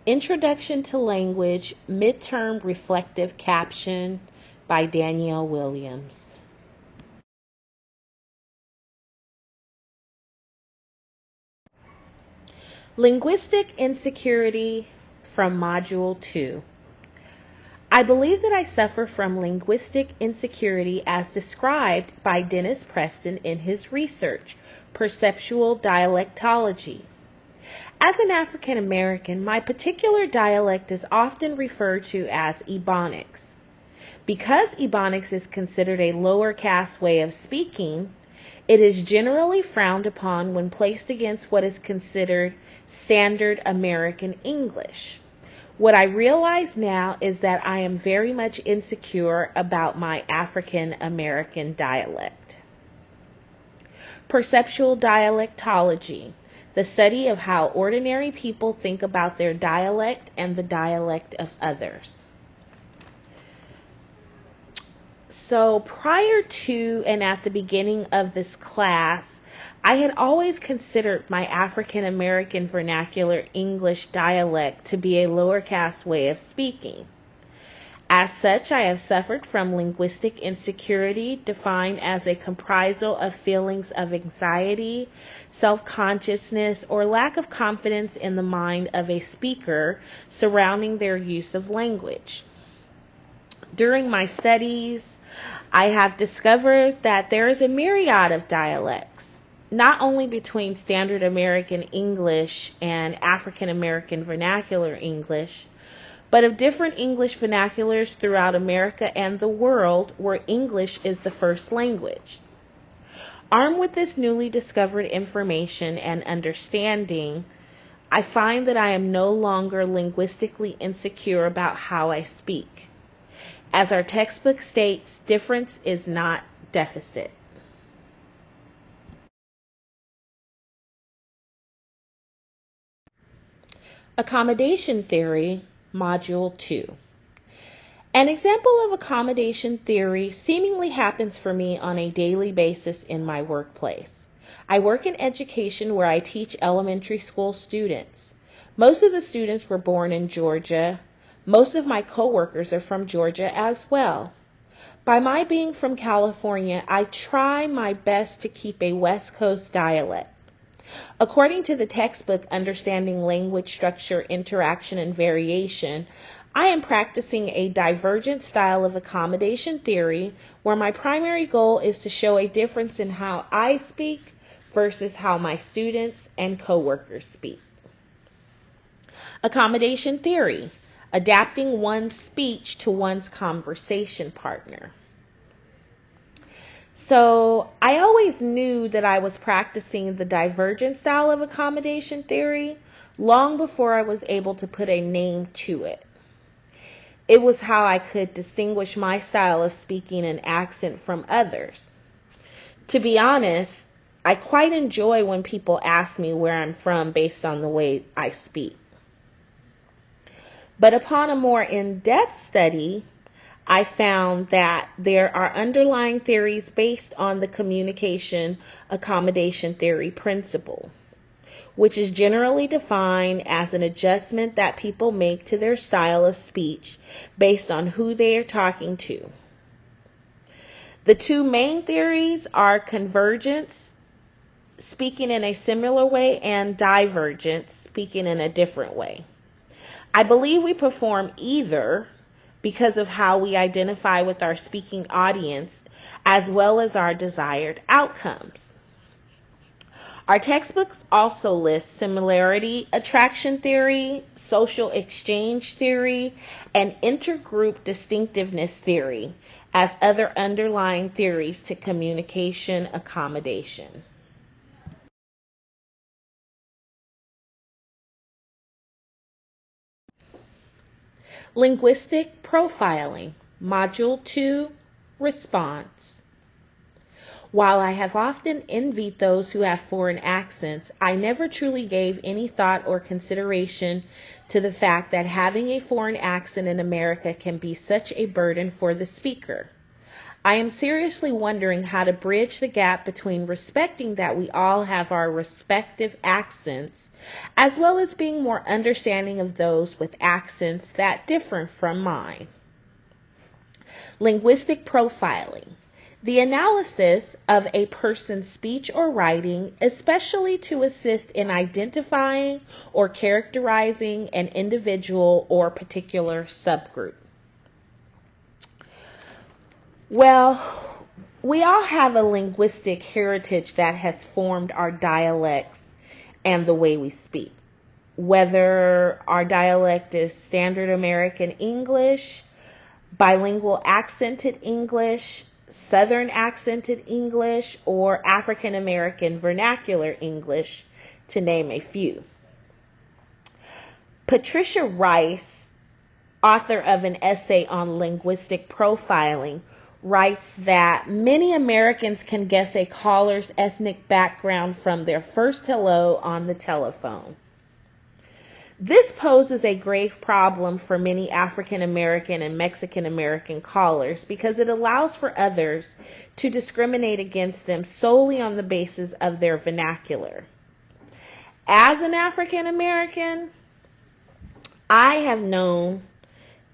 Introduction to Language, Midterm Reflective Caption by Danielle Williams. Linguistic Insecurity from Module 2. I believe that I suffer from linguistic insecurity as described by Dennis Preston in his research, Perceptual Dialectology. As an African American, my particular dialect is often referred to as Ebonics. Because Ebonics is considered a lower caste way of speaking, it is generally frowned upon when placed against what is considered standard American English. What I realize now is that I am very much insecure about my African American dialect. Perceptual dialectology, the study of how ordinary people think about their dialect and the dialect of others. So prior to and at the beginning of this class, I had always considered my African American vernacular English dialect to be a lower caste way of speaking. As such, I have suffered from linguistic insecurity, defined as a comprisal of feelings of anxiety, self-consciousness, or lack of confidence in the mind of a speaker surrounding their use of language. During my studies, I have discovered that there is a myriad of dialects, not only between Standard American English and African American Vernacular English, but of different English vernaculars throughout America and the world where English is the first language. Armed with this newly discovered information and understanding, I find that I am no longer linguistically insecure about how I speak. As our textbook states, difference is not deficit. Accommodation Theory, Module 2. An example of accommodation theory seemingly happens for me on a daily basis in my workplace. I work in education where I teach elementary school students. Most of the students were born in Georgia. Most of my coworkers are from Georgia as well. By my being from California, I try my best to keep a West Coast dialect. According to the textbook Understanding Language Structure, Interaction, and Variation, I am practicing a divergent style of accommodation theory where my primary goal is to show a difference in how I speak versus how my students and coworkers speak. Accommodation theory, adapting one's speech to one's conversation partner. So I always knew that I was practicing the divergent style of accommodation theory long before I was able to put a name to it. It was how I could distinguish my style of speaking and accent from others. To be honest, I quite enjoy when people ask me where I'm from based on the way I speak. But upon a more in-depth study, I found that there are underlying theories based on the communication accommodation theory principle, which is generally defined as an adjustment that people make to their style of speech based on who they are talking to. The two main theories are convergence, speaking in a similar way, and divergence, speaking in a different way. I believe we perform either because of how we identify with our speaking audience as well as our desired outcomes. Our textbooks also list similarity attraction theory, social exchange theory, and intergroup distinctiveness theory as other underlying theories to communication accommodation. Linguistic Profiling, Module 2, Response. While I have often envied those who have foreign accents, I never truly gave any thought or consideration to the fact that having a foreign accent in America can be such a burden for the speaker. I am seriously wondering how to bridge the gap between respecting that we all have our respective accents, as well as being more understanding of those with accents that differ from mine. Linguistic profiling. The analysis of a person's speech or writing, especially to assist in identifying or characterizing an individual or particular subgroup. Well, we all have a linguistic heritage that has formed our dialects and the way we speak. Whether our dialect is standard American English, bilingual accented English, Southern accented English, or African American vernacular English, to name a few. Patricia Rice, author of an essay on linguistic profiling, writes that many Americans can guess a caller's ethnic background from their first hello on the telephone. This poses a grave problem for many African American and Mexican American callers because it allows for others to discriminate against them solely on the basis of their vernacular. As an African American, I have known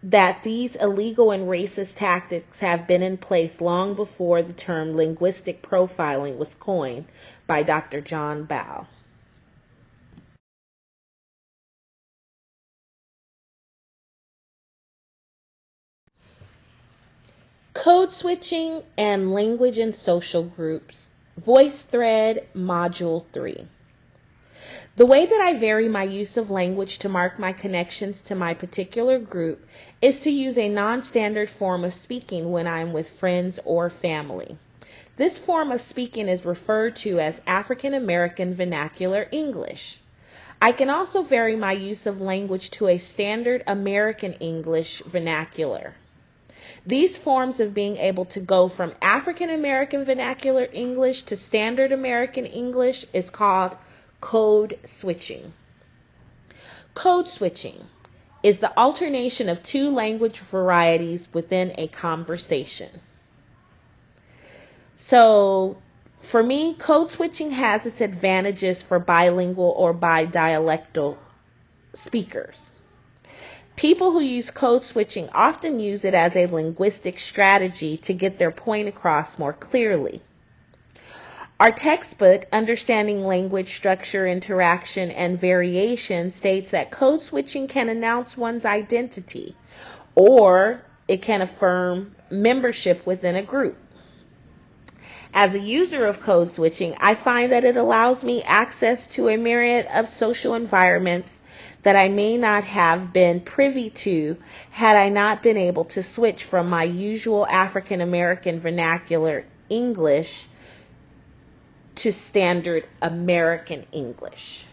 that these illegal and racist tactics have been in place long before the term linguistic profiling was coined by Dr. John Bow. Code switching and language and social groups. VoiceThread Module 3. The way that I vary my use of language to mark my connections to my particular group is to use a non-standard form of speaking when I'm with friends or family. This form of speaking is referred to as African American Vernacular English. I can also vary my use of language to a standard American English vernacular. These forms of being able to go from African American Vernacular English to standard American English is called code switching. Code switching is the alternation of two language varieties within a conversation. So, for me, code switching has its advantages for bilingual or bidialectal speakers. People who use code switching often use it as a linguistic strategy to get their point across more clearly. Our textbook, Understanding Language, Structure, Interaction, and Variation, states that code switching can announce one's identity, or it can affirm membership within a group. As a user of code switching, I find that it allows me access to a myriad of social environments that I may not have been privy to had I not been able to switch from my usual African American vernacular English to standard American English.